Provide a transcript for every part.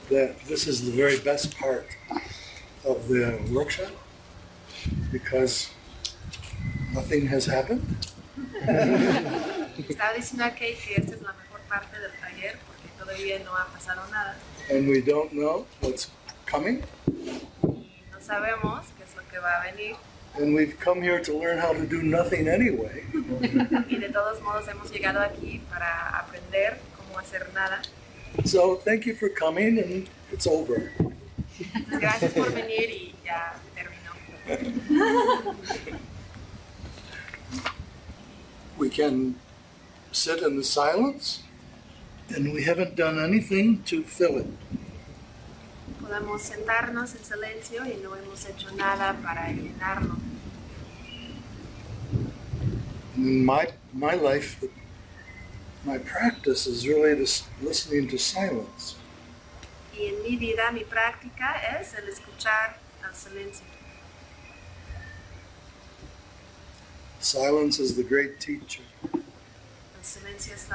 that this is the very best part of the workshop because nothing has happened. Estaba diciendo a Kate que esta es la mejor parte del taller porque todavía no ha pasado nada. And we don't know what's coming. Y no sabemos qué es lo que va a venir. And we've come here to learn how to do nothing anyway. Y de todos modos hemos llegado aquí para aprender cómo hacer nada. So thank you for coming, and it's over. Gracias por venir y ya terminó. We can sit in the silence, and we haven't done anything to fill it. Podemos sentarnos en silencio y no hemos hecho nada para llenarlo. In my life, my practice is really just listening to silence. Y en mi vida, mi práctica es el escuchar al silencio. Silence is the great teacher. El silencio es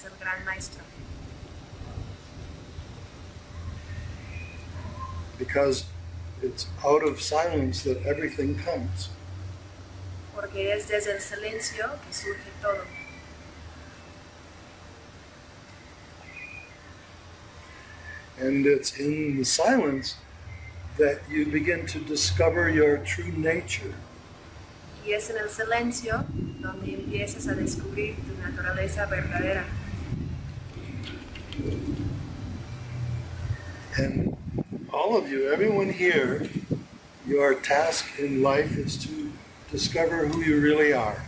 el gran maestro. Because it's out of silence that everything comes. Porque es desde el silencio que surge todo. And it's in the silence that you begin to discover your true nature. Y es en el silencio donde empiezas a descubrir tu naturaleza verdadera. And all of you, everyone here, your task in life is to discover who you really are.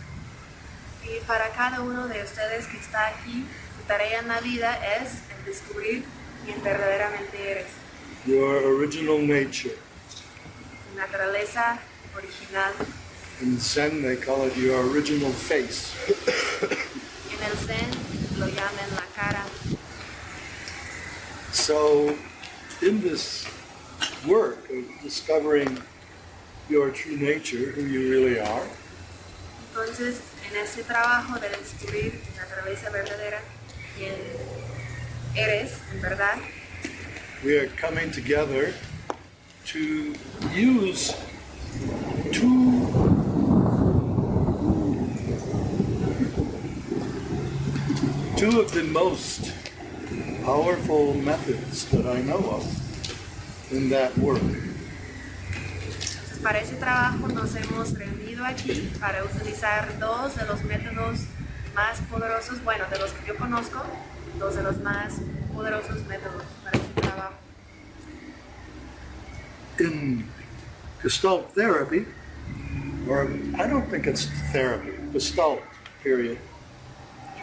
Y para cada uno de ustedes que está aquí, tu tarea en la vida es el descubrir quién verdaderamente eres. Your original nature. Tu naturaleza original. In Zen, they call it your original face. En el Zen lo llaman la cara. So, in this work of discovering your true nature, who you really are, Entonces, en este trabajo de descubrir tu naturaleza verdadera, quién eres en verdad, we are coming together to use two of the most powerful methods that I know of in that work. entonces para ese trabajo nos hemos reunido aquí para utilizar dos de los métodos más poderosos, bueno, de los que yo conozco, dos de los más poderosos métodos para ese trabajo. In Gestalt therapy, or I don't think it's therapy, Gestalt, period.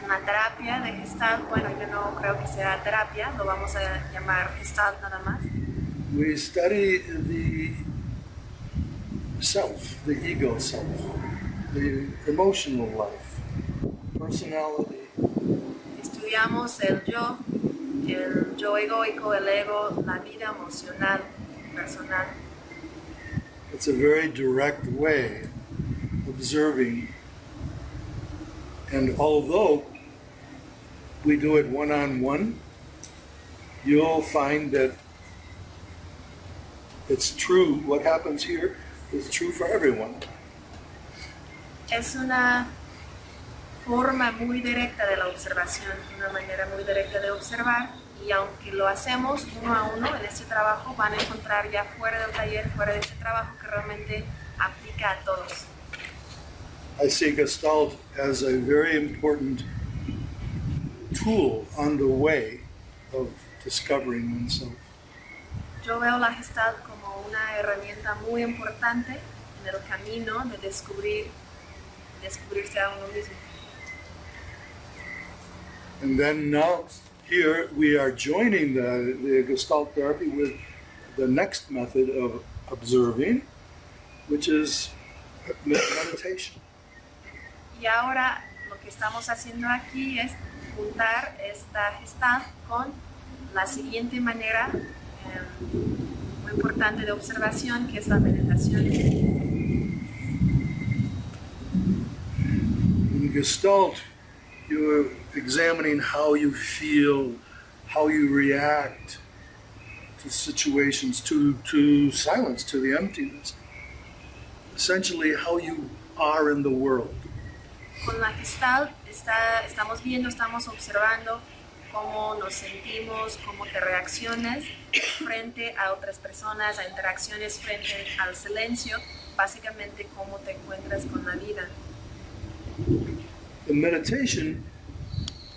En la terapia de Gestalt, bueno, yo no creo que sea terapia, lo vamos a llamar Gestalt nada más. We study the self, the ego self, the emotional life, personality. Estudiamos el yo egoico, el ego, la vida emocional, personal. It's a very direct way of observing. And although we do it one-on-one, you'll find that it's true. What happens here is true for everyone. Es una forma muy directa de la observación, una manera muy directa de observar, y aunque lo hacemos uno a uno en este trabajo, van a encontrar ya fuera del taller, fuera de este trabajo, que realmente aplica a todos. I see Gestalt as a very important tool on the way of discovering oneself. Yo veo la Gestalt como una herramienta muy importante en el camino de descubrirse a uno mismo. And then now here we are joining the Gestalt therapy with the next method of observing, which is meditation. Y ahora lo que estamos haciendo aquí es juntar esta Gestalt con la siguiente manera muy importante de observación, que es la meditación. In Gestalt, you're examining how you feel, how you react, to situations, to silence, to the emptiness. Essentially, how you are in the world. Con la Gestalt estamos observando cómo nos sentimos, cómo te reaccionas frente a otras personas, a interacciones frente al silencio, básicamente cómo te encuentras con la vida. In meditation,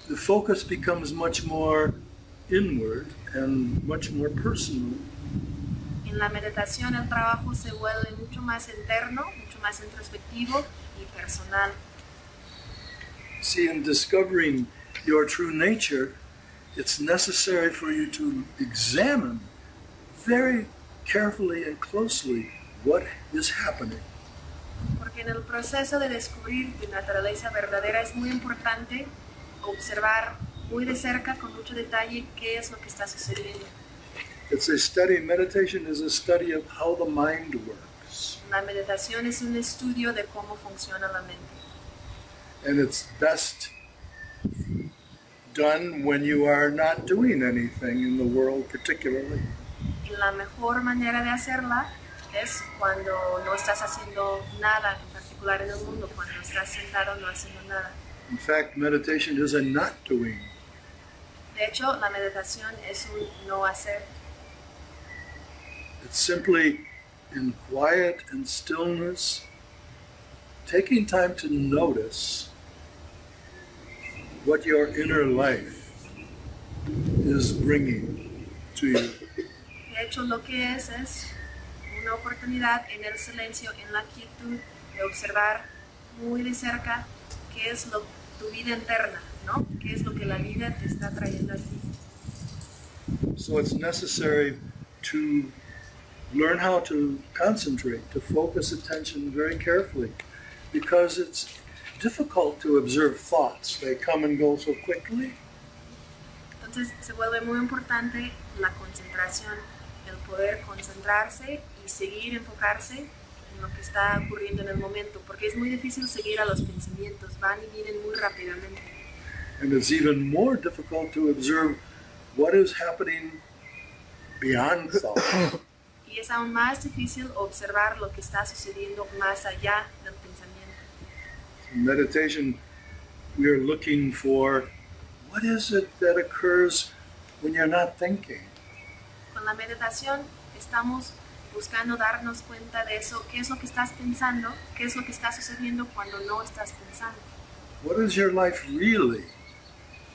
the focus becomes much more inward and much more personal. En la meditación el trabajo se vuelve mucho más interno, mucho más introspectivo y personal. See, in discovering your true nature, it's necessary for you to examine very carefully and closely what is happening. Porque en el proceso de descubrir tu naturaleza verdadera es muy importante observar muy de cerca, con mucho detalle, qué es lo que está sucediendo. It's a study, meditation is a study of how the mind works. La meditación es un estudio de cómo funciona la mente. And it's best done when you are not doing anything in the world particularly. Y la mejor manera de hacerla es cuando no estás haciendo nada en particular en el mundo, cuando estás sentado no haciendo nada. In fact, meditation is a not doing. De hecho, la meditación es un no hacer. It's simply in quiet and stillness, taking time to notice what your inner life is bringing to you. De hecho, lo que es una oportunidad en el silencio, en la quietud, de observar muy de cerca qué es tu vida interna, ¿no? ¿Qué es lo que la vida te está trayendo a ti? So it's necessary to learn how to concentrate, to focus attention very carefully, because it's difficult to observe thoughts. They come and go so quickly. Entonces se vuelve muy importante la concentración, el poder concentrarse y seguir enfocarse en lo que está ocurriendo en el momento, porque es muy difícil seguir a los pensamientos, van y vienen muy rápidamente. And it's even more difficult to observe what is happening beyond thought. Y es aún más difícil observar lo que está sucediendo más allá del pensamiento. In meditation, we are looking for what is it that occurs when you're not thinking. Con la meditación estamos buscando darnos cuenta de eso, qué es lo que estás pensando, qué es lo que está sucediendo cuando no estás pensando. What is your life really?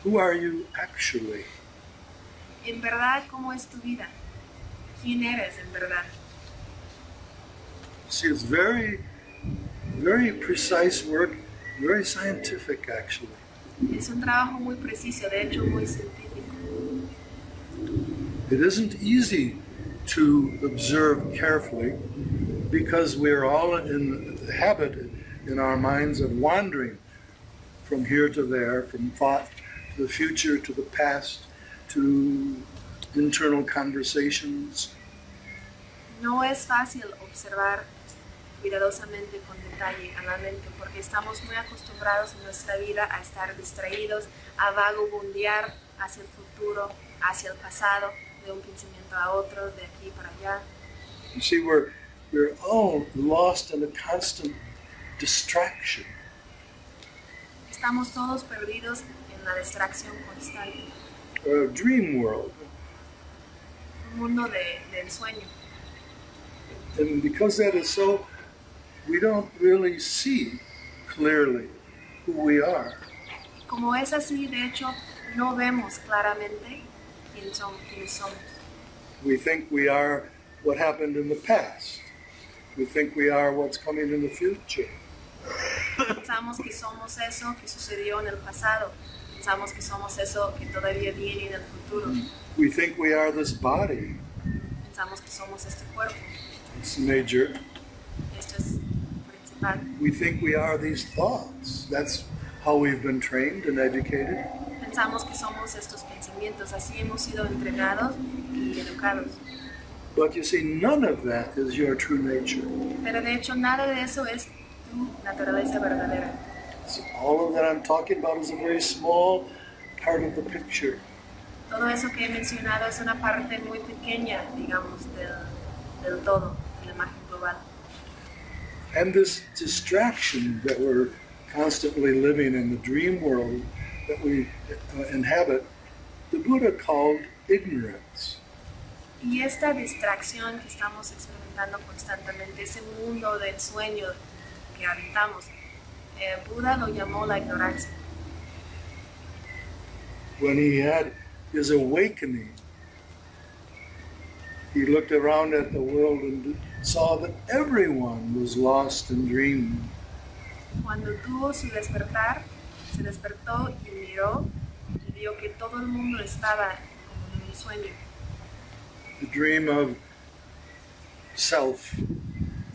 Who are you actually? En verdad, ¿cómo es tu vida? ¿Quién eres en verdad? See, it's very, very precise work, very scientific actually. Es un trabajo muy preciso, de hecho muy científico. It isn't easy to observe carefully because we're all in the habit in our minds of wandering from here to there, from thought to the future to the past to internal conversations. No es fácil observar cuidadosamente con detalle a la mente porque estamos muy acostumbrados en nuestra vida a estar distraídos, a vagabundear hacia el futuro, hacia el pasado, de un pensamiento a otro, de aquí para allá. You see, we're all lost in a constant distraction. Estamos todos perdidos en la distracción constante, A dream world. un mundo del sueño. And because that is so, we don't really see clearly who we are. Como es así, de hecho, no vemos claramente quiénes somos. We think we are what happened in the past. We think we are what's coming in the future. Pensamos que somos eso que sucedió en el pasado. Pensamos que somos eso que todavía viene en el futuro. We think we are this body. Pensamos que somos este cuerpo. It's major. Esto es principal. We think we are these thoughts. That's how we've been trained and educated. Pensamos que somos estos pensamientos. Así hemos sido entrenados y educados. But you see, none of that is your true nature. Pero de hecho nada de eso es tu naturaleza verdadera. So all of that I'm talking about is a very small part of the picture. Todo eso que he mencionado es una parte muy pequeña, digamos, del todo, de la imagen global. And this distraction that we're constantly living in, the dream world that we inhabit, the Buddha called ignorance. Y esta distracción que estamos experimentando constantemente, ese mundo del sueño que habitamos, Buda lo llamó la ignorancia. When he had his awakening, he looked around at the world and saw that everyone was lost in dream. Cuando tuvo su despertar, se despertó y miró y vio que todo el mundo estaba como en un sueño. The dream of self,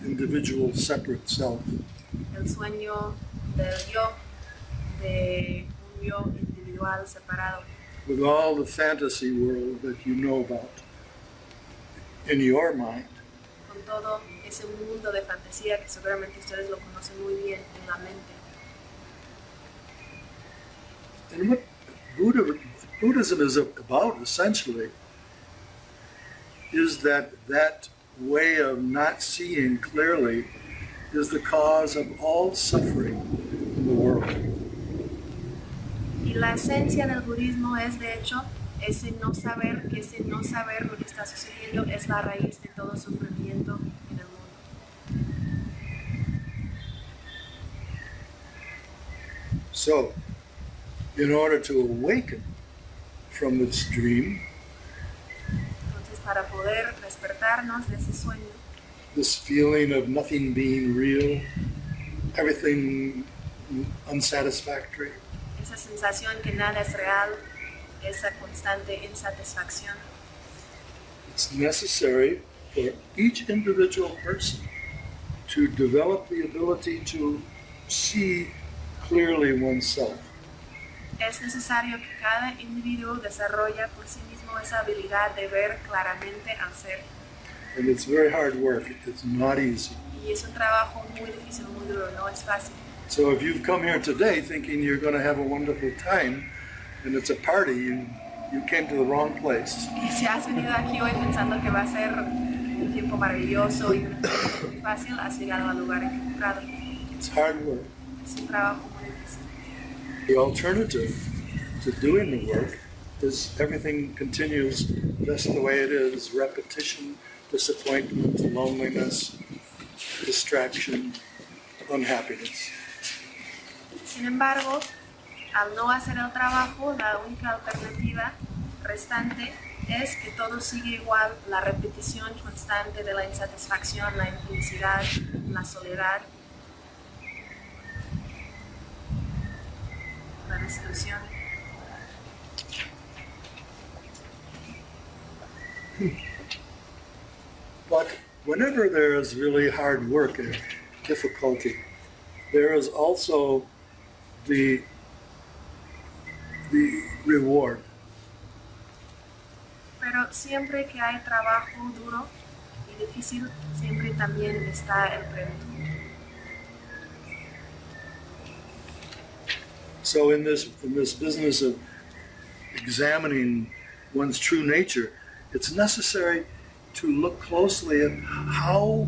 individual, separate self. El sueño del yo, de un yo individual separado. With all the fantasy world that you know about in your mind. Con todo ese mundo de fantasía que seguramente ustedes lo conocen muy bien en la mente. And what Buddhism is about, essentially, is that way of not seeing clearly is the cause of all suffering in the world. Y la esencia del budismo es, de hecho, ese no saber lo que está sucediendo es la raíz de todo sufrimiento en el mundo. So, in order to awaken from this dream, Entonces, para poder despertarnos de ese sueño, this feeling of nothing being real, everything unsatisfactory, esa sensación que nada es real, esa constante insatisfacción, it's necessary for each individual person to develop the ability to see clearly oneself. es necesario que cada individuo desarrolle por sí mismo esa habilidad de ver claramente al ser. And it's very hard work. It's not easy. Y es un trabajo muy difícil, muy duro, no es fácil. So if you've come here today thinking you're going to have a wonderful time and it's a party, you came to the wrong place. Y si has venido aquí hoy pensando que va a ser un tiempo maravilloso y un tiempo muy fácil, has llegado al lugar equivocado. It's hard work. Es un trabajo muy difícil. The alternative to doing the work is everything continues just the way it is, repetition, disappointment, loneliness, distraction, unhappiness. Sin embargo, al no hacer el trabajo, la única alternativa restante es que todo sigue igual, la repetición constante de la insatisfacción, la infelicidad, la soledad, la desilusión. But whenever there is really hard work and difficulty, there is also the reward. Pero siempre que hay trabajo duro y difícil, siempre también está el premio. So in this business of examining one's true nature, it's necessary to look closely at how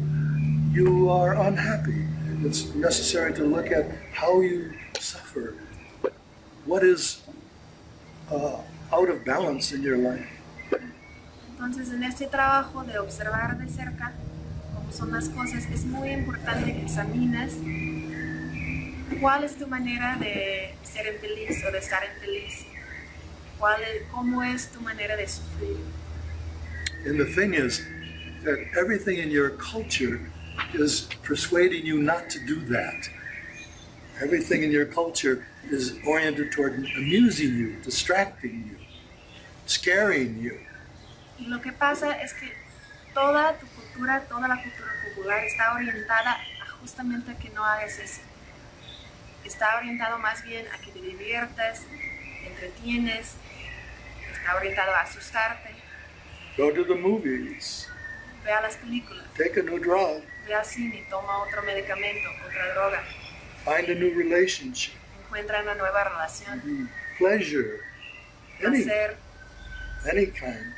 you are unhappy. It's necessary to look at how you suffer. What is out of balance in your life? Entonces, en este trabajo de observar de cerca cómo son las cosas, es muy importante que examines cuál es tu manera de ser infeliz o de estar infeliz, cómo es tu manera de sufrir. And the thing is that everything in your culture is persuading you not to do that. Everything in your culture is oriented toward amusing you, distracting you, scaring you. Y lo que pasa es que toda tu cultura, toda la cultura popular está orientada a justamente a que no hagas eso. Está orientado más bien a que te diviertas, te entretienes, está orientado a asustarte. Go to the movies, Ve a las películas, take a new drug, ve al cine, toma otro medicamento, otra droga, find a new relationship, encuentra una nueva relación, pleasure, anything. placer, any kind,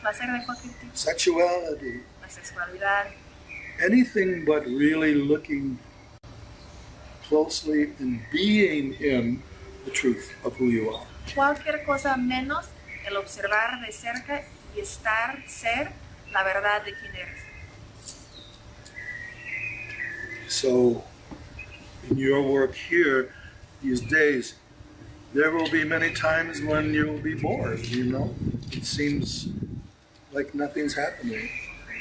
placer de cualquier tipo, sexuality, la sexualidad, anything but really looking closely and being in the truth of who you are. cualquier cosa menos el observar de cerca y ser la verdad de quién eres. So, in your work here these days, there will be many times when you will be bored, you know? It seems like nothing's happening.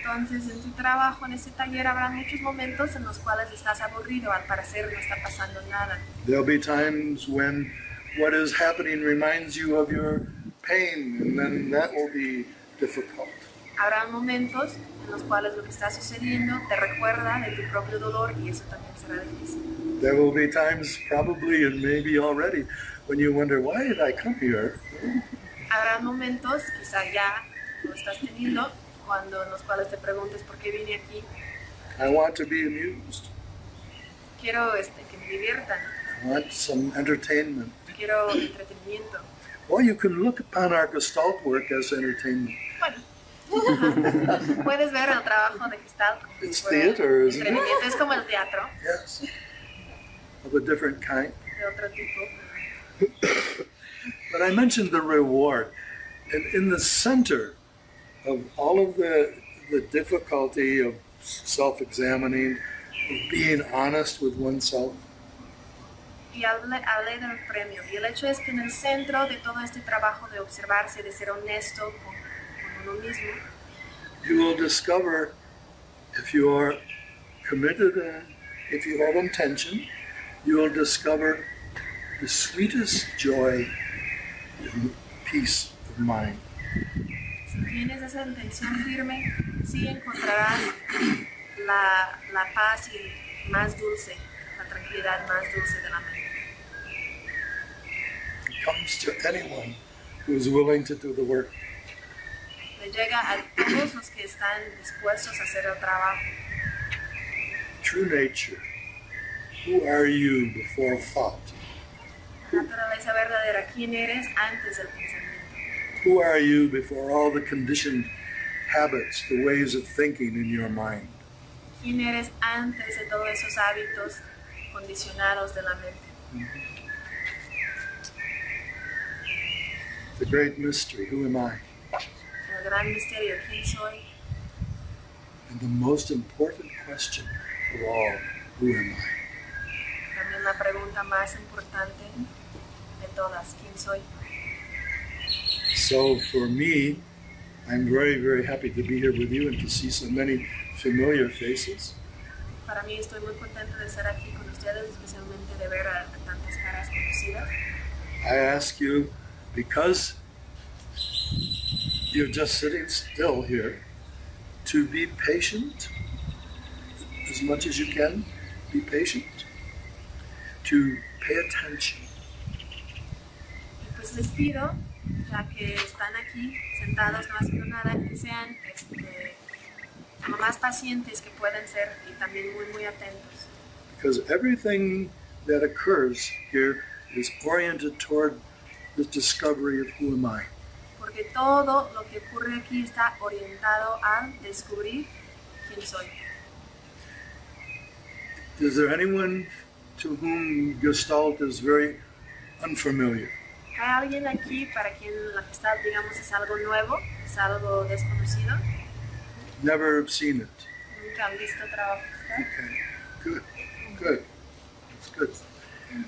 Entonces, en tu trabajo, en este taller, habrá muchos momentos en los cuales estás aburrido, al parecer no está pasando nada. There'll be times when what is happening reminds you of your pain, and then that will be difficult. Habrá momentos en los cuales lo que está sucediendo te recuerda de tu propio dolor y eso también será difícil. There will be times, probably and maybe already, when you wonder, why did I come here? Habrá momentos, quizá ya lo estás teniendo, en los cuales te preguntes por qué vine aquí. I want to be amused. Quiero que me diviertan, I want some entertainment. quiero entretenimiento. Or you can look upon our Gestalt work as entertainment. Bueno, puedes ver el trabajo de Gestalt como It's si fuera theater, isn't it? entretenimiento. Es como el teatro, Yes. Of a different kind. de otro tipo. But I mentioned the reward. And in the center of all of the difficulty of self-examining, of being honest with oneself, Y hablé del premio. Y el hecho es que en el centro de todo este trabajo de observarse, de ser honesto con uno mismo, you will discover, if you are committed and if you have intention, you will discover the sweetest joy and peace of mind. si tienes esa intención firme, sí encontrarás la paz y más dulce, la tranquilidad más dulce de la mente. It comes to anyone who is willing to do the work. Le llega a todos los que están dispuestos a hacer el trabajo. True nature. Who are you before thought? La naturaleza verdadera, quién eres antes del pensamiento. Who are you before all the conditioned habits, the ways of thinking in your mind? Quién eres antes de todos esos hábitos condicionados de la mente. The great mystery, who am I? El gran misterio, quién soy. And the most important question of all, who am I? También la pregunta más importante de todas, quién soy. So for me, I'm very, very happy to be here with you and to see so many familiar faces. Para mí estoy muy contenta de estar aquí con ustedes, especialmente de ver a tantas caras conocidas. I ask you, because you're just sitting still here, to be patient as much as you can. Be patient. To pay attention. Y pues les pido, ya que están aquí sentados no haciendo nada, que sean lo más pacientes que pueden ser y también muy, muy atentos. Because everything that occurs here is oriented toward the discovery of who am I. Porque todo lo que ocurre aquí está orientado a descubrir quién soy. Is there anyone to whom Gestalt is very unfamiliar? ¿Hay alguien aquí para quien la Gestalt, digamos, es algo nuevo, es algo desconocido? Never seen it. ¿Nunca han visto trabajo Gestalt? Okay, good, good. That's good.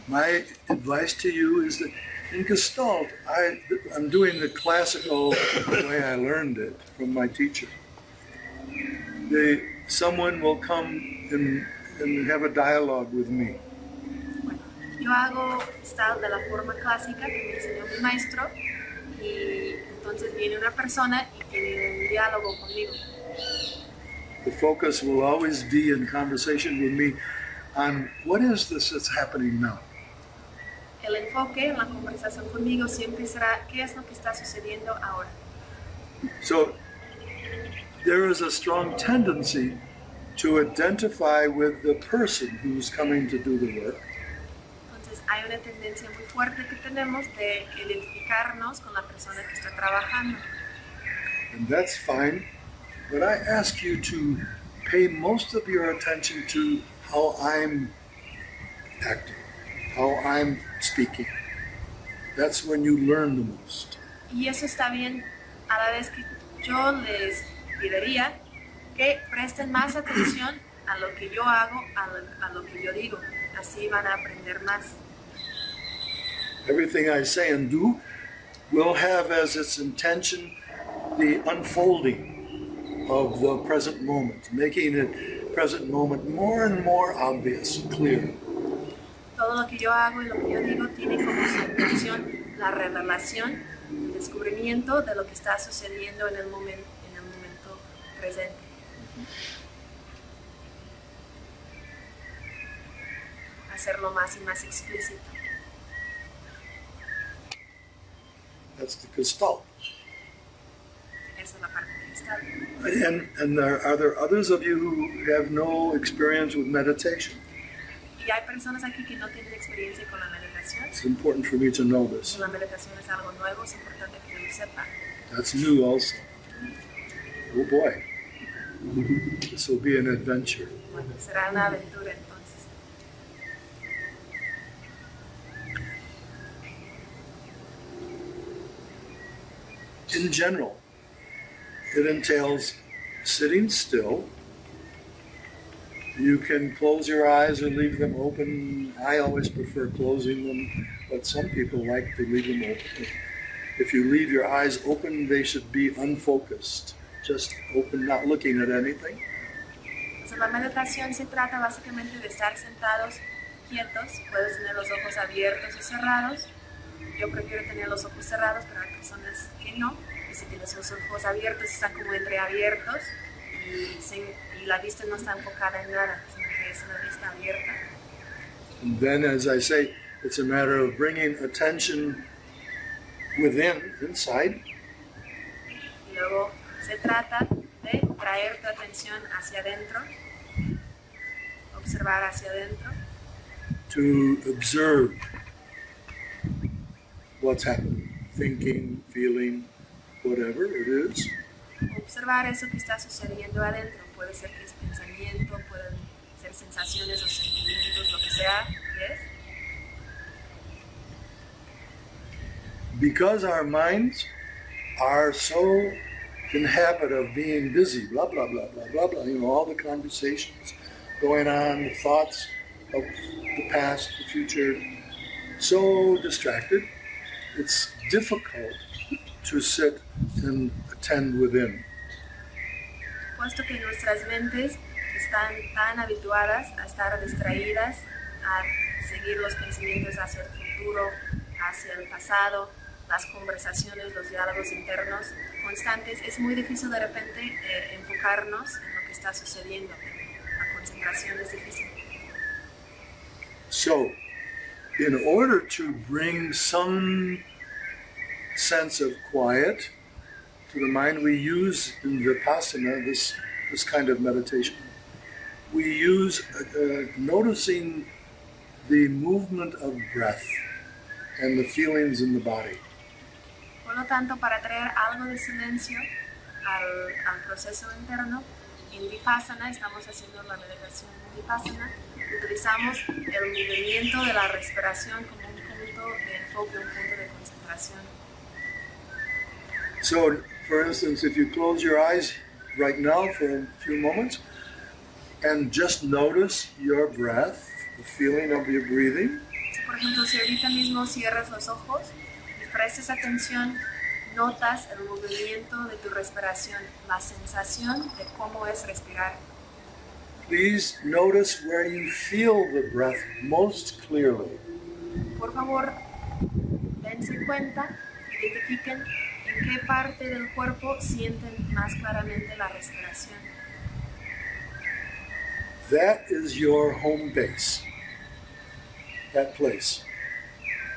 My advice to you is that in Gestalt, I'm doing the classical way I learned it from my teacher. Someone will come and have a dialogue with me. Bueno, yo hago Gestalt de la forma clásica que me enseñó mi maestro y entonces viene una persona y tiene un diálogo conmigo. The focus will always be in conversation with me on what is this that's happening now. El enfoque en la conversación conmigo siempre será qué es lo que está sucediendo ahora. So there is a strong tendency to identify with the person who's coming to do the work. Entonces hay una tendencia muy fuerte que tenemos de identificarnos con la persona que está trabajando. And that's fine, but I ask you to pay most of your attention to how I'm acting, how I'm speaking. That's when you learn the most. Y eso está bien, a la vez que yo les pediría que presten más atención a lo que yo hago, a lo que yo digo. Así van a aprender más. Everything I say and do will have as its intention the unfolding of the present moment, making the present moment more and more obvious, clear. Todo lo que yo hago y lo que yo digo tiene como su intención la revelación, el descubrimiento de lo que está sucediendo en el momento presente. Hacerlo más y más explícito. That's the Gestalt. Esa es la parte gestal. And are there others of you who have no experience with meditation? Y hay personas aquí que no tienen experiencia con la meditación. It's important for me to know this. La meditación es algo nuevo, es importante que yo lo sepa. That's new also. Oh boy. This will be an adventure. Bueno, será una aventura entonces. In general, it entails sitting still. You can close your eyes or leave them open. I always prefer closing them, but some people like to leave them open. If you leave your eyes open, they should be unfocused, just open, not looking at anything. Entonces, la meditación se trata básicamente de estar sentados, quietos. Puedes tener los ojos abiertos o cerrados. Yo prefiero tener los ojos cerrados, pero hay personas que no. Y si tienes los ojos abiertos, están como entreabiertos y la vista no está enfocada en nada, sino que es una vista abierta. And then, as I say, it's a matter of bringing attention within, inside, Y luego se trata de traer tu atención hacia adentro, observar hacia adentro, to observe what's happening, thinking, feeling, whatever it is. observar eso que está sucediendo adentro. Puede ser que es pensamiento, pueden ser sensaciones o sentimientos, lo que sea, ¿ves? Because our minds are so in habit of being busy, blah, blah, blah, blah, blah, blah, all the conversations going on, the thoughts of the past, the future, so distracted, it's difficult to sit and attend within. Puesto que nuestras mentes están tan habituadas a estar distraídas, a seguir los pensamientos hacia el futuro, hacia el pasado, las conversaciones, los diálogos internos constantes, es muy difícil de repente enfocarnos en lo que está sucediendo. La concentración es difícil. So, in order to bring some sense of quiet to the mind, we use in Vipassana this kind of meditation. We use noticing the movement of breath and the feelings in the body. Por lo tanto, para traer algo de silencio al proceso interno, en Vipassana, estamos haciendo la meditación en Vipassana, utilizamos el movimiento de la respiración como un punto de enfoque, un punto de concentración. So, for instance, if you close your eyes right now for a few moments and just notice your breath, the feeling of your breathing. Si, por ejemplo, si ahorita mismo cierras los ojos y prestas atención, notas el movimiento de tu respiración, la sensación de cómo es respirar. Please notice where you feel the breath most clearly. Por favor, dense cuenta, identifiquen en qué parte del cuerpo sienten más claramente la respiración. That is your home base, that place.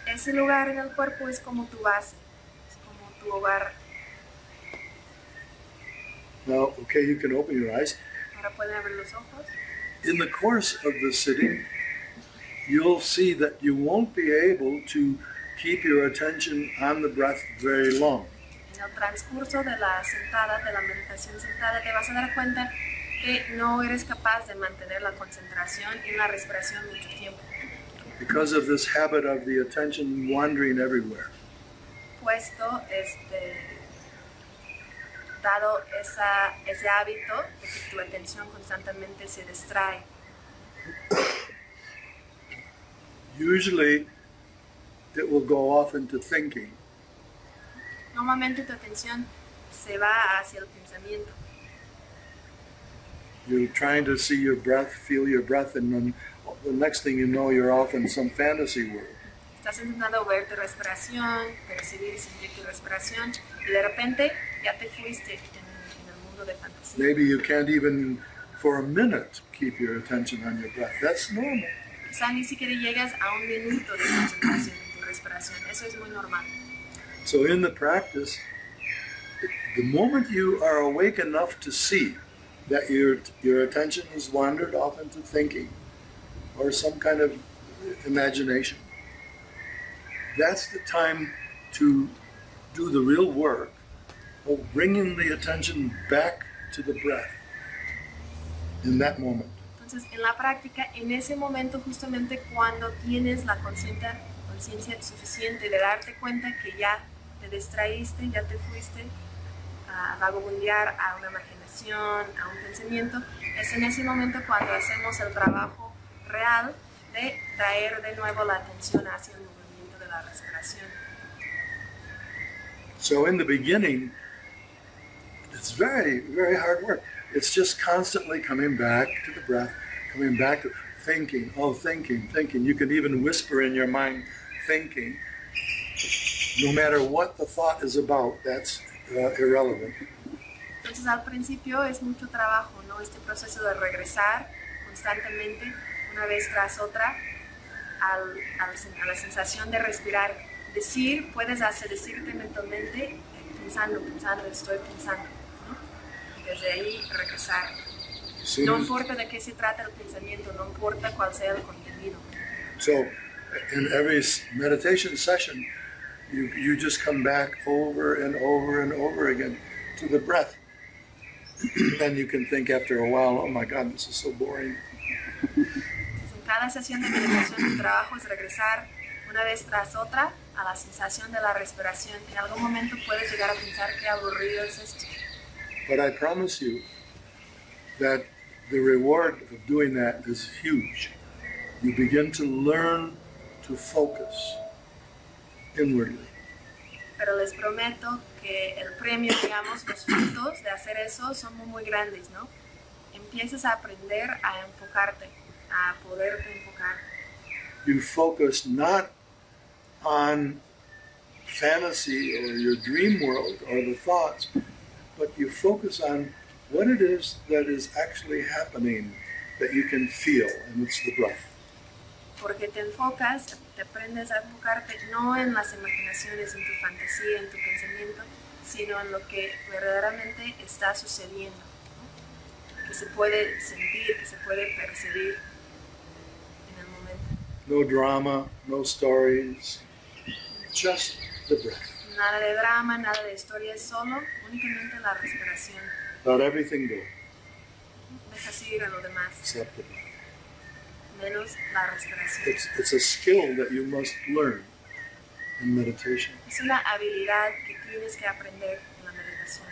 Ese lugar en el cuerpo es como tu base, es como tu hogar. Now, okay, you can open your eyes. Ahora pueden abrir los ojos. In the course of the sitting, you'll see that you won't be able to keep your attention on the breath very long. En el transcurso de la sentada, de la meditación sentada, te vas a dar cuenta que no eres capaz de mantener la concentración en la respiración mucho tiempo. Because of this habit of the attention wandering everywhere. Puesto dado ese hábito de que tu atención constantemente se distrae. Usually it will go off into thinking. Normalmente tu atención se va hacia el pensamiento. You're trying to see your breath, feel your breath, and then the next thing you know, you're off in some fantasy world. Estás intentando ver tu respiración, percibir y sentir tu respiración, y de repente ya te fuiste en el mundo de fantasía. Maybe you can't even, for a minute, keep your attention on your breath. That's normal. Quizá ni siquiera llegas a un minuto de concentración en tu respiración. Eso es muy normal. So in the practice, the moment you are awake enough to see that your attention has wandered off into thinking or some kind of imagination, that's the time to do the real work of bringing the attention back to the breath in that moment. Entonces, en la práctica, en ese momento justamente cuando tienes la conciencia suficiente de darte cuenta que ya te distraíste, ya te fuiste a vagabundear a una imaginación, a un pensamiento, es en ese momento cuando hacemos el trabajo real de traer de nuevo la atención hacia el movimiento de la respiración. So in the beginning, it's very, very hard work. It's just constantly coming back to the breath, coming back to thinking, thinking. You can even whisper in your mind, thinking. No matter what the thought is about, that's irrelevant. Entonces al principio es mucho trabajo, ¿no? Este proceso de regresar constantemente, una vez tras otra, a la sensación de respirar. Puedes decirte mentalmente, pensando, estoy pensando, ¿no? Y desde ahí regresar. No importa de qué se trata el pensamiento, no importa cuál sea el contenido. So, in every meditation session, you just come back over and over and over again to the breath. Then you can think after a while, oh my God, this is so boring. En cada sesión de meditación, el trabajo es regresar una vez tras otra a la sensación de la respiración. En algún momento puedes llegar a pensar qué aburrido es esto. But I promise you that the reward of doing that is huge. You begin to learn to focus inwardly. Pero les prometo que el premio, digamos, los frutos de hacer eso son muy grandes, ¿no? Empiezas a aprender a enfocarte, a poderte enfocar. You focus not on fantasy or your dream world or the thoughts, but you focus on what it is that is actually happening that you can feel, and it's the breath. Porque te enfocas, te aprendes a enfocarte no en las imaginaciones, en tu fantasía, en tu pensamiento, sino en lo que verdaderamente está sucediendo, ¿no? Que se puede sentir, que se puede percibir en el momento. No drama, no stories, just the breath. Nada de drama, nada de historia, solo únicamente la respiración. Let everything go, Dejas ir a lo demás, except the breath. menos la respiración. It's a skill that you must learn in meditation. Es una habilidad que tienes que aprender en la meditación.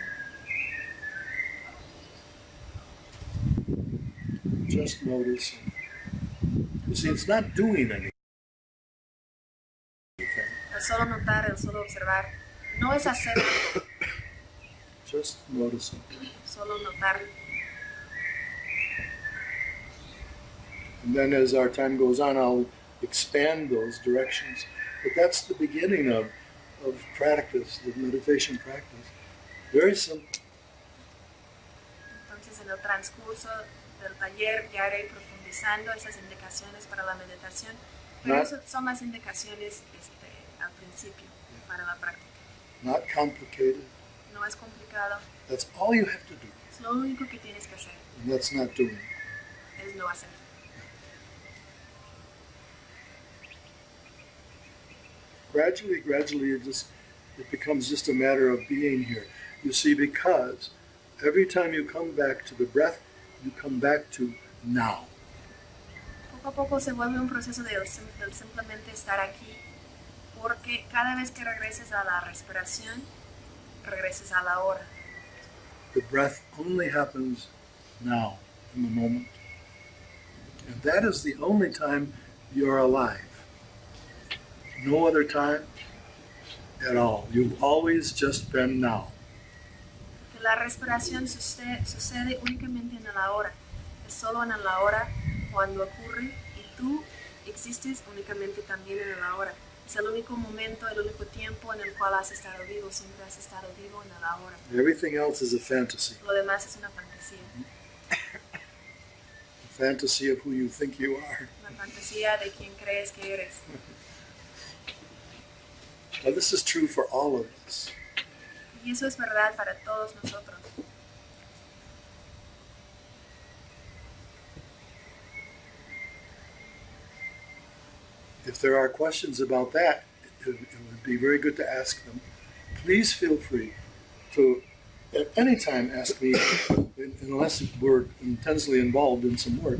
Just notice. You see, it's not doing anything. El solo notar, el solo observar, no es hacer algo, Just noticing. solo notarlo. And then as our time goes on, I'll expand those directions. But that's the beginning of practice, the meditation practice. Very simple. Entonces en el transcurso del taller ya iré profundizando esas indicaciones para la meditación, pero esas son las indicaciones al principio para la práctica. Not complicated. No es complicado, That's all you have to do. es lo único que tienes que hacer, And that's not doing. es no hacer. gradually, it becomes just a matter of being here. You see, because every time you come back to the breath, you come back to now. Poco a poco se vuelve un proceso del simplemente estar aquí, porque cada vez que regreses a la respiración, regreses a la hora. The breath only happens now, in the moment. And that is the only time you're alive. No other time at all. You've always just been now. Que la respiración sucede únicamente en la hora. Es solo en la hora cuando ocurre y tú existes únicamente también en la hora. Es el único momento, el único tiempo en el cual has estado vivo. Siempre has estado vivo en la hora. Everything else is a fantasy. Lo demás es una fantasía. A fantasy of who you think you are. Una fantasía de quién crees que eres. Now, this is true for all of us. Y eso es verdad para todos nosotros. If there are questions about that, it would be very good to ask them. Please feel free to, at any time, ask me, unless we're intensely involved in some work,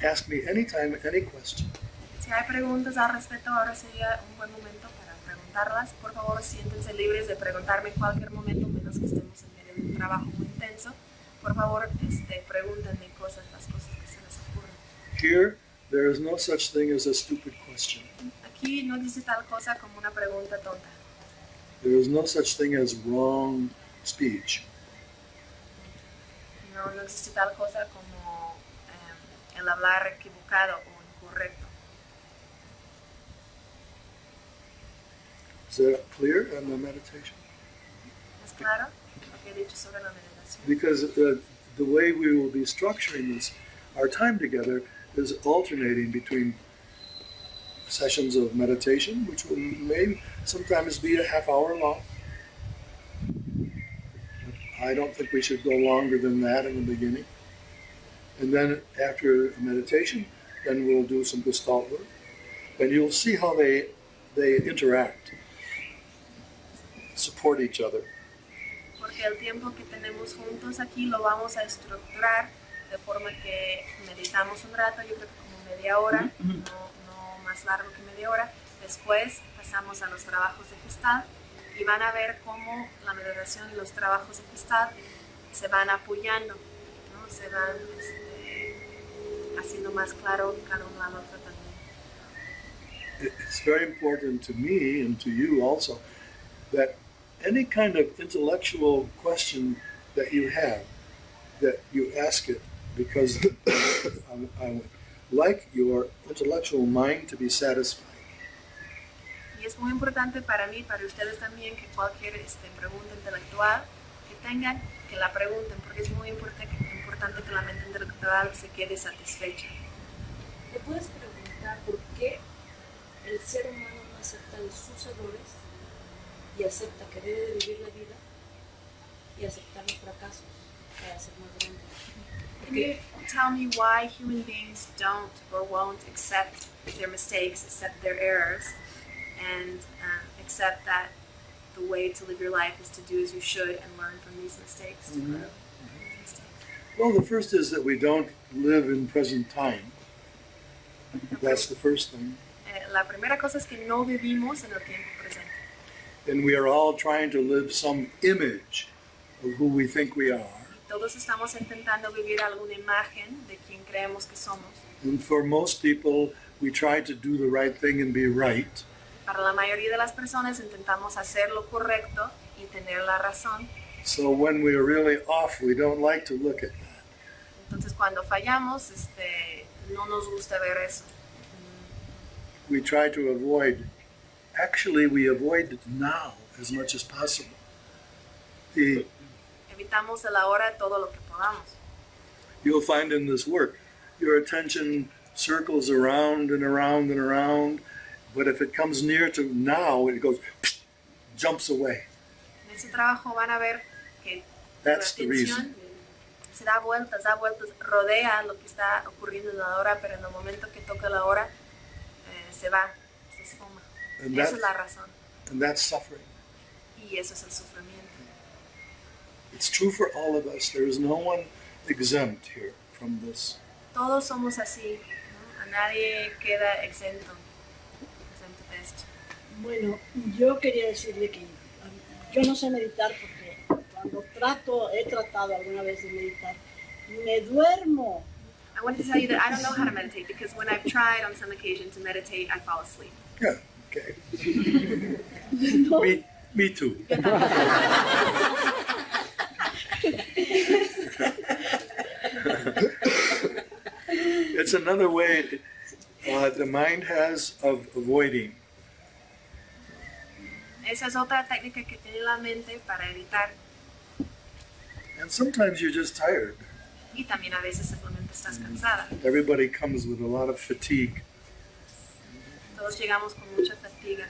ask me anytime, any question. Si hay preguntas al respecto, ahora sería un buen momento para preguntarlas. Por favor, siéntense libres de preguntarme en cualquier momento, menos que estemos en medio de un trabajo muy intenso. Por favor, pregúntenme las cosas que se les ocurren. Here, there is no such thing as a stupid question. Aquí no dice tal cosa como una pregunta tonta. There is no such thing as wrong speech. No existe tal cosa como el hablar equivocado o incorrecto. Is that clear on the meditation? ¿Es claro lo que he dicho sobre la meditación? Because the way we will be structuring this, our time together, is alternating between sessions of meditation, which will maybe sometimes be a half hour long. I don't think we should go longer than that in the beginning. And then after meditation, then we'll do some Gestalt work. And you'll see how they interact, support each other. Porque el tiempo que tenemos juntos aquí lo vamos a estructurar de forma que meditamos un rato, yo creo que como media hora, no más largo que media hora. Después pasamos a los trabajos de Gestalt y van a ver cómo la meditación y los trabajos de Gestalt se van apoyando, ¿no? Se van haciendo más claro cada uno al otro también. It's very important to me and to you also that any kind of intellectual question that you have, that you ask it, because I would like your intellectual mind to be satisfied. Y es muy importante para mí, para ustedes también, que cualquier pregunta intelectual que tengan, que la pregunten, porque es muy importante que la mente intelectual se quede satisfecha. ¿Le puedes preguntar por qué el ser humano no acepta sus errores y acepta que debe de vivir la vida y aceptar los fracasos para ser más grande? Can you tell me why human beings don't or won't accept their mistakes, accept their errors, and accept that the way to live your life is to do as you should and learn from these mistakes? To grow from these mistakes? Well, the first is that we don't live in present time. That's the first thing. La primera cosa es que no vivimos en el tiempo presente. And we are all trying to live some image of who we think we are. Todos estamos intentando vivir alguna imagen de quien creemos que somos. And for most people, we try to do the right thing and be right. Para la mayoría de las personas intentamos hacer lo correcto y tener la razón. So when we are really off, we don't like to look at that. Entonces cuando fallamos, no nos gusta ver eso. We try to avoid. Actually, we avoid it now as much as possible. Evitamos el ahora todo lo que podamos. You'll find in this work, your attention circles around and around and around, but if it comes near to now, it goes, jumps away. En ese trabajo van a ver que That's la the reason. atención se da vueltas, rodea lo que está ocurriendo en la hora, pero en el momento que toca la hora, se va, se esfuma. And Esa es la razón. and that's suffering. Y eso es el sufrimiento. It's true for all of us. There is no one exempt here from this. Todos somos así, ¿no? A nadie queda exento de esto. Bueno, yo quería decirle que yo no sé meditar porque cuando he tratado alguna vez de meditar, me duermo. I wanted to tell you that I don't know how to meditate because when I've tried on some occasion to meditate, I fall asleep. Yeah, okay. No, Me too. Yo también. It's another way the mind has of avoiding. Esa es otra técnica que tiene la mente para evitar. And sometimes you're just tired. Y también a veces simplemente estás cansada. Everybody comes with a lot of fatigue. Todos llegamos con mucha fatiga.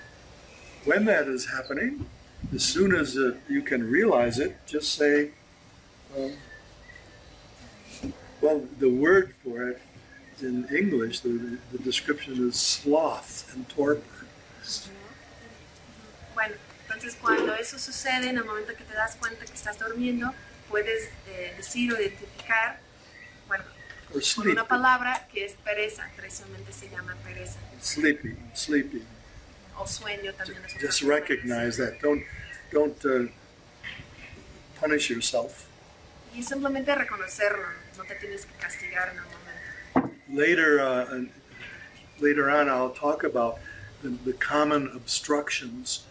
When that is happening, as soon as you can realize it, just say, well, the word for it in English, the description is sloth and torpor. Bueno, entonces cuando eso sucede, en el momento que te das cuenta que estás durmiendo, puedes decir o identificar, bueno, Or con sleep. una palabra que es pereza, tradicionalmente se llama pereza, Sleepy. o sueño también es otra Just forma de recognize decirlo. that. Don't punish yourself. Y simplemente reconocerlo, no te tienes que castigar en el momento. Later on, I'll talk about the common obstructions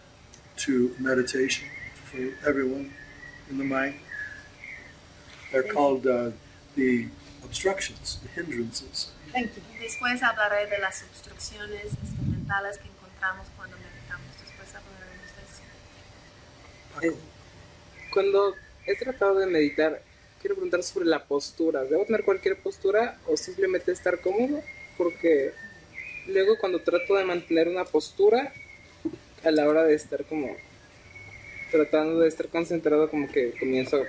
to meditation for everyone in the mind. They're called the obstructions, the hindrances. thank you. Después hablaré de las obstrucciones mentales que encontramos cuando meditamos. Después hablaremos de eso. Cuando he tratado de meditar, quiero preguntar sobre la postura. ¿Debo tener cualquier postura o simplemente estar cómodo? Porque luego cuando trato de mantener una postura, a la hora de estar como tratando de estar concentrado, como que comienzo a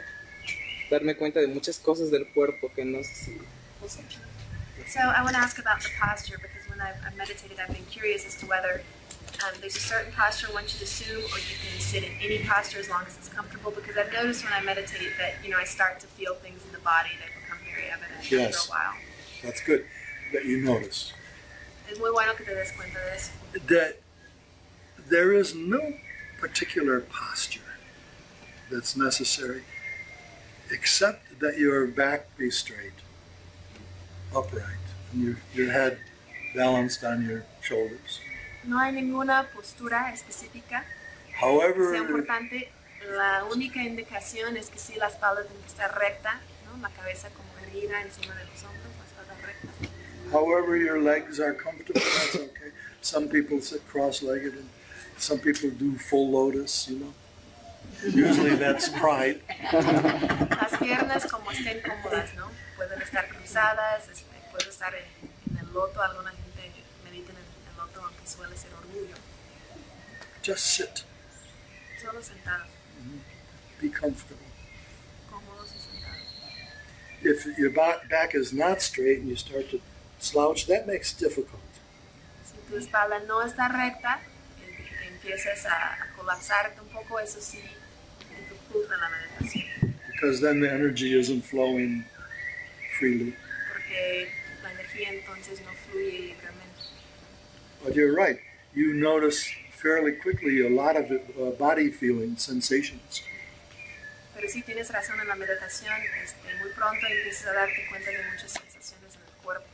darme cuenta de muchas cosas del cuerpo que no sé si... So I want to ask about the posture because when I've meditated, I've been curious as to whether there's a certain posture one should assume, or you can sit in any posture as long as it's comfortable. Because I've noticed when I meditate that I start to feel things in the body that become very evident Yes. after a while. That's good that you notice. Es muy bueno que te des cuenta de eso. That there is no particular posture that's necessary except that your back be straight, upright, and your head balanced on your shoulders. No hay ninguna postura específica que sea However, importante. La única indicación es que sí, la espalda tiene que estar recta, ¿no? La cabeza como erguida encima de los hombros, la espalda recta. however your legs are comfortable, that's okay. Some people sit cross-legged, and some people do full lotus, Usually that's pride. Las piernas como estén cómodas, ¿no? Pueden estar cruzadas, puede estar en el loto. Alguna gente medita en el loto, aunque suele ser orgullo. Just sit, Solo sentados, be comfortable. cómodos y sentados. If your back is not straight and you start to slouch, that makes it difficult. Si tu espalda no está recta, empiezas a colapsarte un poco, eso sí dificulta la meditación. Because then the energy isn't flowing freely. Porque la energía entonces no fluye libremente. But you're right. You notice fairly quickly a lot of body feeling sensations. Pero sí tienes razón, en la meditación muy pronto empiezas a darte cuenta de muchas sensaciones en el cuerpo.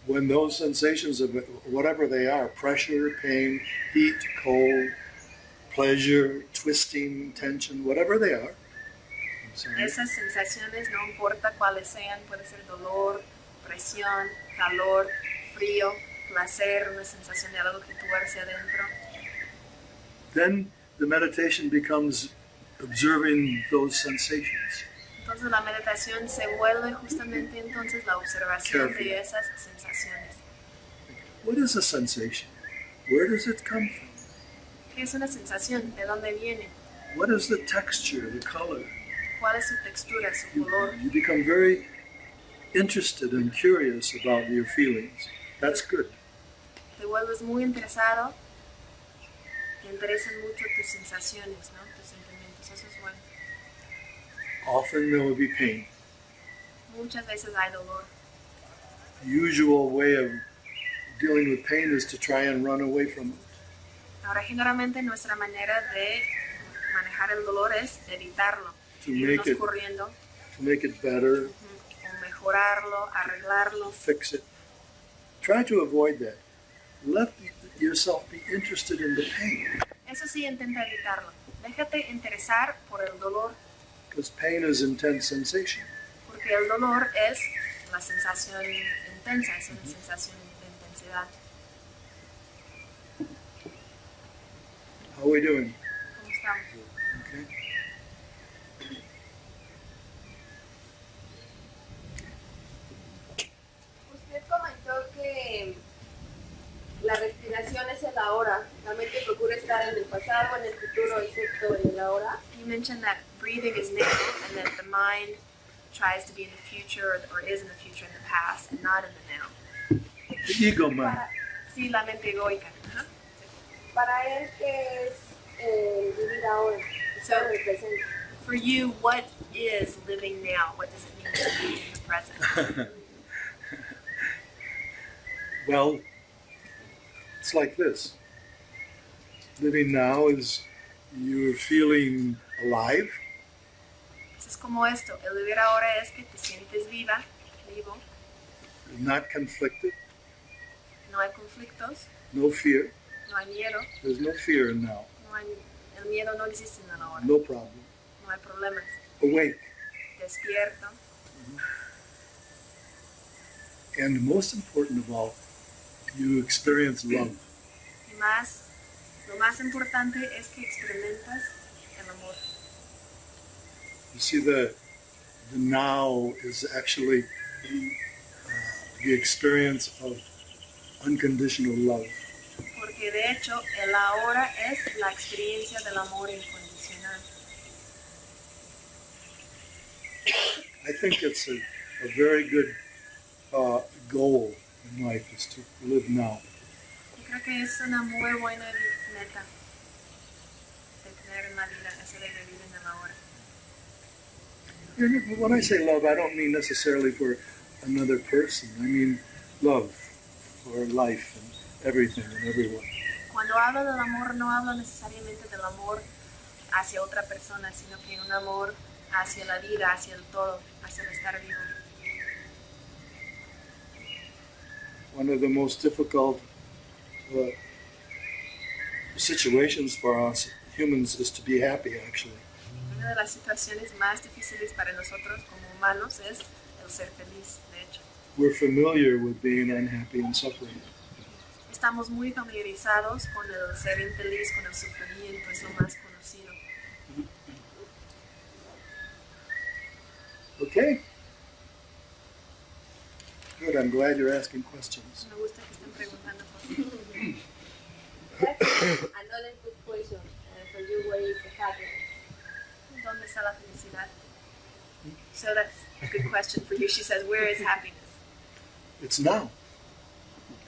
When those sensations of whatever they are, pressure, pain, heat, cold, pleasure, twisting, tension, whatever they are, Esas sensaciones, no importa cuáles sean, puede ser dolor, presión, calor, frío, placer, una sensación de algo que tú hacia adentro. then the meditation becomes observing those sensations. Entonces la meditación se vuelve justamente entonces la observación Careful. de esas sensaciones. What is a sensation? Where does it come from? ¿Qué es una sensación? ¿De dónde viene? What is the texture, the color? ¿Cuál es su textura, su color? You become very interested and curious about your feelings. That's good. Te vuelves muy interesado te interesan mucho tus sensaciones, ¿no? Tus sentimientos, eso es bueno. Often there will be pain. Muchas veces hay dolor. The usual way of dealing with pain is to try and run away from it. Ahora, generalmente nuestra manera de manejar el dolor es evitarlo, To irnos make it, corriendo, to make it better, o mejorarlo, arreglarlo. fix it. Try to avoid that. Let yourself be interested in the pain, Eso sí, intenta evitarlo. Déjate interesar por el dolor, because pain is intense sensation. porque el dolor es la sensación intensa, es una sensación de intensidad. How are we doing? ¿Cómo estamos? Okay. Usted comentó que la respiración es el ahora. La mente procura estar en el pasado, en el futuro, excepto en el ahora. You mentioned that breathing is now and that the mind tries to be in the future or is in the future in the past and not in the now. The ego mind. Sí, la mente egoica. Ajá. Para él, ¿qué es vivir ahora? Estar en el presente. For you, what is living now? What does it mean to be in the present? Well, it's like this. Living now is you're feeling alive, Es como esto, el vivir ahora es que te sientes viva, vivo, not conflicted, no hay conflictos, no fear. no hay miedo, There's no fear in now, el miedo no existe en el ahora, no problem. no hay problemas. Awake. Despierto, And most important of all, you experience love. y lo más importante es que experimentas el amor. You see, the now is actually the experience of unconditional love. Porque de hecho, el ahora es la experiencia del amor incondicional. I think it's a very good goal in life is to live now. Yo creo que es una muy buena meta de tener en la vida, ese de vivir en el ahora. And when I say love, I don't mean necessarily for another person. I mean love for life and everything and everyone. Cuando hablo del amor, no hablo necesariamente del amor hacia otra persona, sino que un amor hacia la vida, hacia el todo, hacia el estar vivo. One of the most difficult situations for us humans is to be happy, actually. Una de las situaciones más difíciles para nosotros como humanos es el ser feliz, de hecho. We're familiar with being unhappy and suffering. Estamos muy familiarizados con el ser infeliz, con el sufrimiento, es lo más conocido. Okay. Good, I'm glad you're asking questions. Me gusta que estén preguntando cosas. That's another good question for you. Where is the happiness? ¿Dónde está la felicidad? So that's a good question for you. She says, where is happiness? It's now.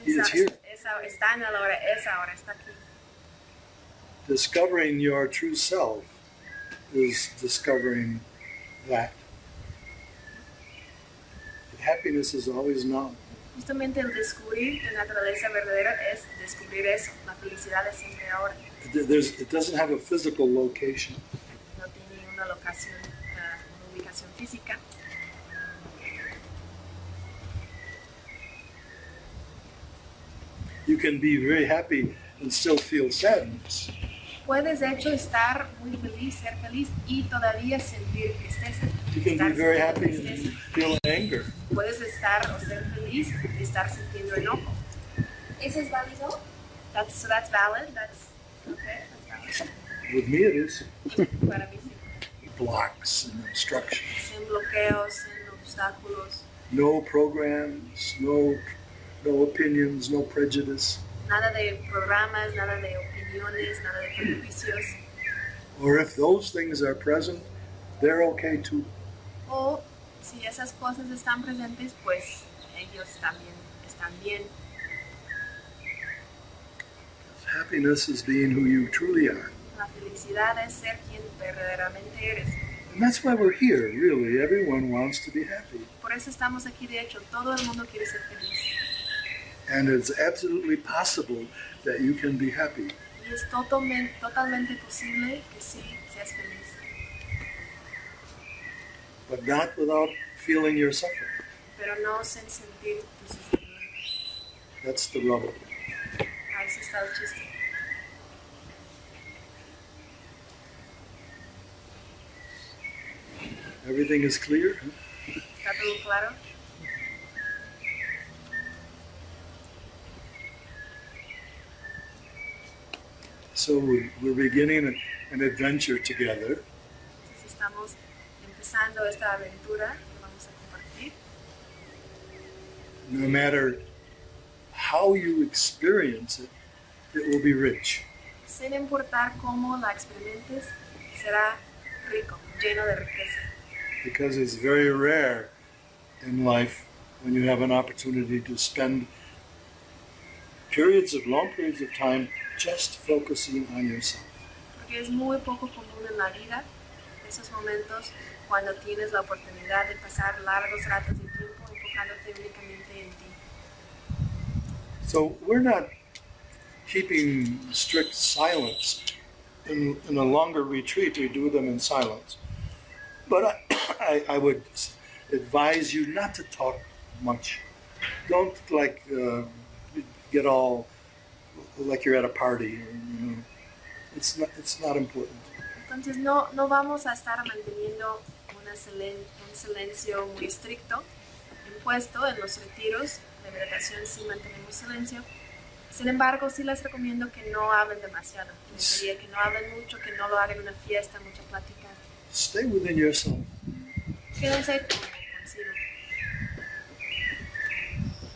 It's here. Está en el ahora, es ahora, está aquí. Discovering your true self is discovering that. Happiness is always now. Justamente el descubrir la naturaleza verdadera es descubrir eso. La felicidad es siempre ahora. It doesn't have a physical location. No tiene una locación, una ubicación física. You can be very happy and still feel sadness. Puedes de hecho estar muy feliz, ser feliz y todavía sentir tristeza. You can be Estar very sintiendo happy and tristeza. feel anger. Puedes estar o ser feliz y estar sintiendo enojo. ¿Eso es válido? That's valid. That's okay. That's valid. With me it is. Para mí sí. Blocks and obstructions. Sin bloqueos, sin obstáculos, No programs, no opinions, no prejudice. nada de programas, nada de opiniones, nada de prejuicios. Or if those things are present, they're okay too. O si esas cosas están presentes, pues ellos también están bien. Happiness is being who you truly are. La felicidad es ser quien verdaderamente eres. And that's why we're here, really. Everyone wants to be happy. Por eso estamos aquí, de hecho, todo el mundo quiere ser feliz. And it's absolutely possible that you can be happy. Y es totalmente posible que sí seas feliz. But not without feeling your suffering. Pero no sin sentir tu sufrimiento. That's the rubble. Ahí sí está el chiste. Everything is clear? ¿Está todo claro? So we're beginning an adventure together. Entonces estamos empezando esta aventura que vamos a compartir. No matter how you experience it, it will be rich. Sin importar cómo la experimentes, será rico, lleno de riqueza. Because it's very rare in life when you have an opportunity to spend long periods of time just focusing on yourself. Porque es muy poco común en la vida esos momentos cuando tienes la oportunidad de pasar largos ratos de tiempo enfocándote únicamente en ti. So we're not keeping strict silence. In a longer retreat, we do them in silence. But I would advise you not to talk much. Don't get all like you're at a party. You know. It's not important. Entonces no vamos a estar manteniendo un silencio muy estricto impuesto en los retiros de meditación. Sí mantenemos silencio. Sin embargo, sí les recomiendo que no hablen demasiado. Sería que no hablen mucho, que no lo hagan en una fiesta, mucha plática. Stay within yourself. Quédense consigo.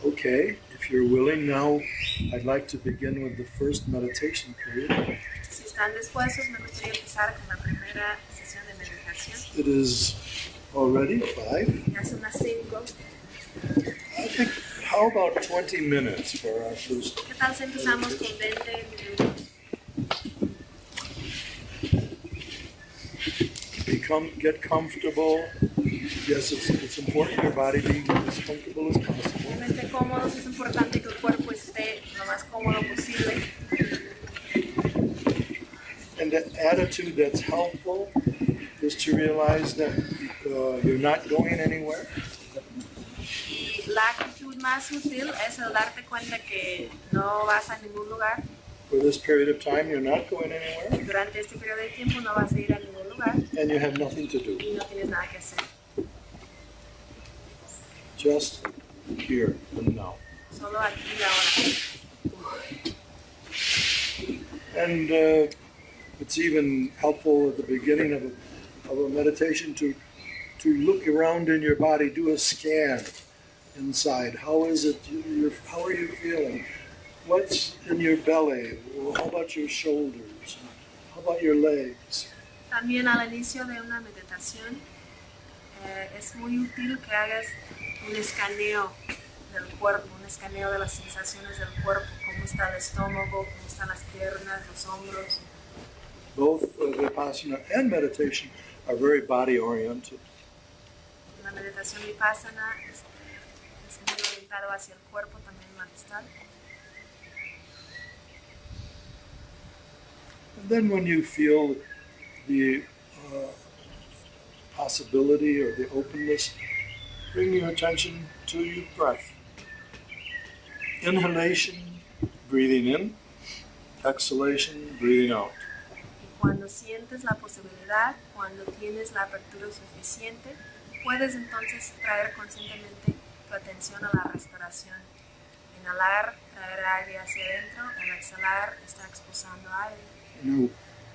Okay, if you're willing now, I'd like to begin with the first meditation period. Si están dispuestos, me gustaría empezar con la primera sesión de meditación. It is already 5. Ya son las 5. I think, how about 20 minutes for our first? ¿Qué tal si empezamos con 20 minutos? Get comfortable. Yes, it's important your body be as comfortable as possible. Quédense cómodos, es importante que el cuerpo esté lo más cómodo posible. And the attitude that's helpful is to realize that you're not going anywhere. Y la actitud más útil es el darte cuenta que no vas a ningún lugar. For this period of time, you're not going anywhere, Durante este periodo de tiempo no vas a ir a ningún lugar and you have nothing to do. y no tienes nada que hacer. Just here and now. Solo aquí y ahora. And it's even helpful at the beginning of a meditation to look around in your body, do a scan inside. How is it? How are you feeling? What's in your belly? Well, how about your shoulders? How about your legs? También al inicio de una meditación es muy útil que hagas un escaneo del cuerpo, un escaneo de las sensaciones del cuerpo, cómo está el estómago, cómo están las piernas, los hombros. Both Vipassana and meditation are very body oriented. La meditación vipassana es muy orientado hacia el cuerpo, también mental. And then when you feel the possibility or the openness, bring your attention to your breath. Inhalation, breathing in. Exhalation, breathing out. Y cuando sientes la posibilidad, cuando tienes la apertura suficiente, puedes entonces traer conscientemente tu atención a la respiración. Inhalar, traer aire hacia adentro, al exhalar, está expulsando aire. Now,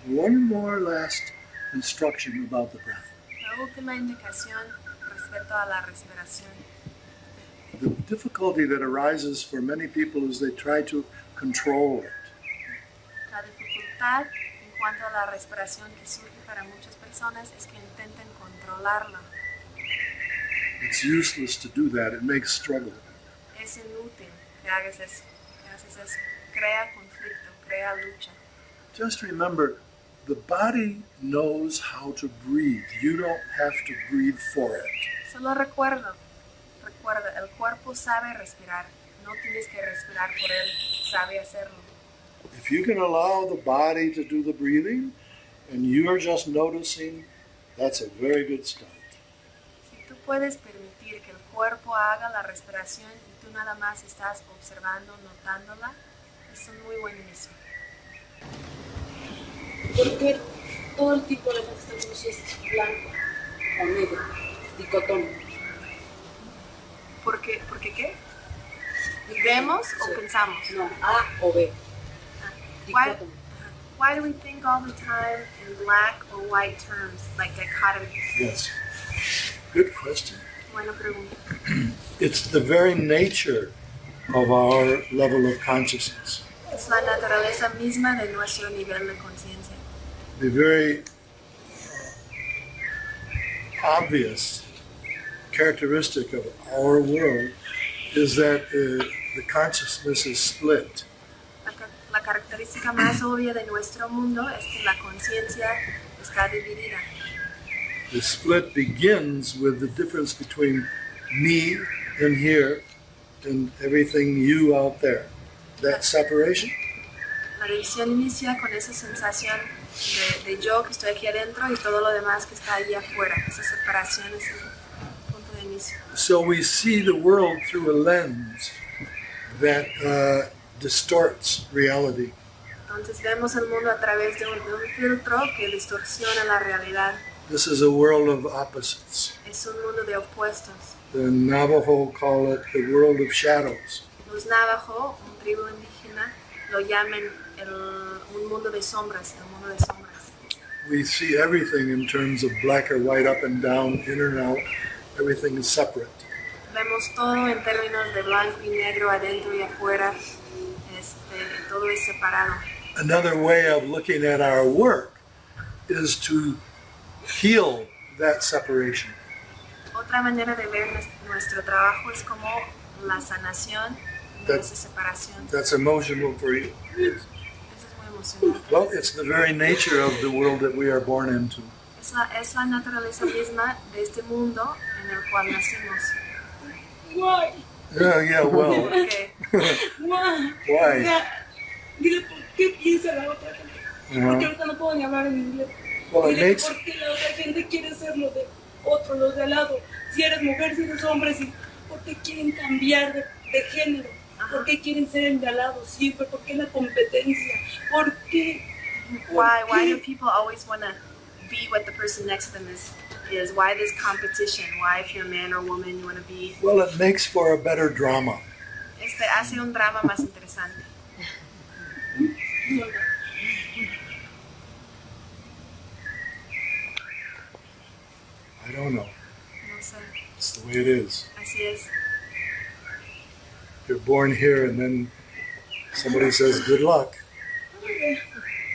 one more last instruction about the breath. La última indicación respecto a la respiración. The difficulty that arises for many people is they try to control it. La dificultad en cuanto a la respiración que surge para muchas personas es que intenten controlarla. It's useless to do that. It makes struggle. Es inútil que hagas eso. Que haces eso. Crea conflicto, crea lucha. Just remember, the body knows how to breathe. You don't have to breathe for it. Solo recuerda, el cuerpo sabe respirar. No tienes que respirar por él, sabe hacerlo. If you can allow the body to do the breathing and you're just noticing, that's a very good start. Si tú puedes permitir que el cuerpo haga la respiración y tú nada más estás observando, notándola, es un muy buen inicio. ¿Por qué todo el tipo de gente es blanco o negro, dicotómico? ¿Por qué qué? ¿Vemos o pensamos? No, A o B. Why, Dicotómico. why do we think all the time in black or white terms, like dichotomies? Yes. Good question. Buena pregunta. It's the very nature of our level of consciousness. Es la naturaleza misma de nuestro nivel de conciencia. The very obvious characteristic of our world is that the consciousness is split. La característica más obvia de nuestro mundo es que la conciencia está dividida. The split begins with the difference between me in here and everything you out there. That separation, La división inicia con esa sensación de yo que estoy aquí adentro y todo lo demás que está allí afuera. Esa separación es el punto de inicio. so we see the world through a lens that distorts reality. Entonces vemos el mundo a través de un filtro que distorsiona la realidad. This is a world of opposites. Es un mundo de opuestos. The Navajo call it the world of shadows. Los Navajo, un tribu indígena, lo llaman un mundo de sombras, el mundo de sombras. We see everything in terms of black or white, up and down, in and out. Everything is separate. Vemos todo en términos de blanco y negro, adentro y afuera. Todo es separado. Another way of looking at our work is to heal that separation. Otra manera de ver nuestro trabajo es como la sanación de esa separación. That's emotional for you. Eso es muy emocionante. Well, it's the very nature of the world that we are born into. Es la naturaleza misma de este mundo en el cual nacimos. Why? Yeah, well, Porque Why? why? O sea, dile por qué piensa la otra gente. Porque Uh-huh. ahorita no puedo ni hablar en inglés. Well, it Dile makes, por qué la otra gente quiere ser lo de otro, los de al lado. Si eres mujer, si eres hombre, si, ¿por qué quieren cambiar de género? ¿Por qué quieren ser el de al lado siempre? ¿Por qué la competencia? ¿Por qué? why do people always want to be what the person next to them is? Why this competition? Why, if you're a man or woman, you want to be? well, it makes for a better drama. Hace un drama más interesante. No, no. I don't know. No sé, It's the way it is. así es. You're born here and then somebody says, good luck.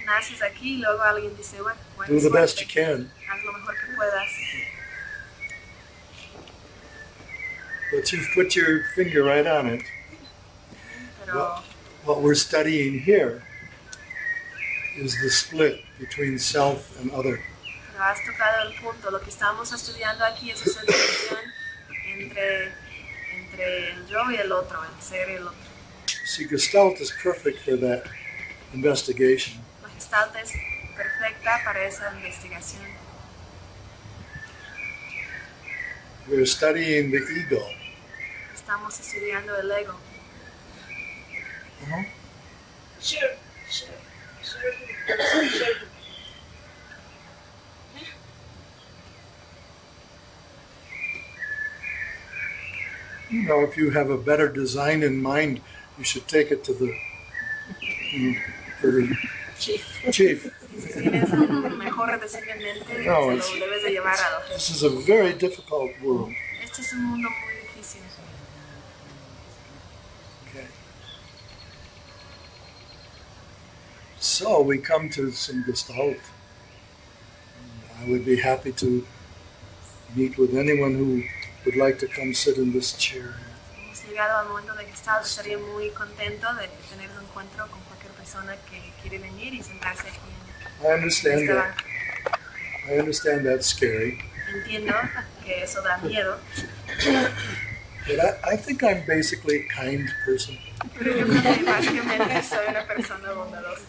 Naces aquí y luego alguien dice, bueno, Do the best you suerte, can. haz lo mejor que puedas. But you've put your finger right on it. Pero What we're studying here is the split between self and other. Pero has tocado el punto. Lo que estamos estudiando aquí es esa división entre el yo y el otro, el ser y el otro. See, Gestalt is perfect for that investigation. La Gestalt es perfecta para esa investigación. We're studying the ego. Estamos estudiando el ego. Share. You know, if you have a better design in mind, you should take it to the chief. Si tienes un mejor diseño en mente, No, se lo debes de llevar a los. This is a very difficult world. Este es un mundo muy difícil. Okay. So we come to some Gestalt. I would be happy to meet with anyone who would like to come sit in this chair. Hemos llegado al momento de Gestalt. Estaría muy contento de tener un encuentro con cualquier persona que quiere venir y sentarse aquí I en understand este that. banco. I understand that's scary, Entiendo que eso da miedo, but I think I'm basically a kind person. pero yo creo que básicamente soy una persona bondadosa.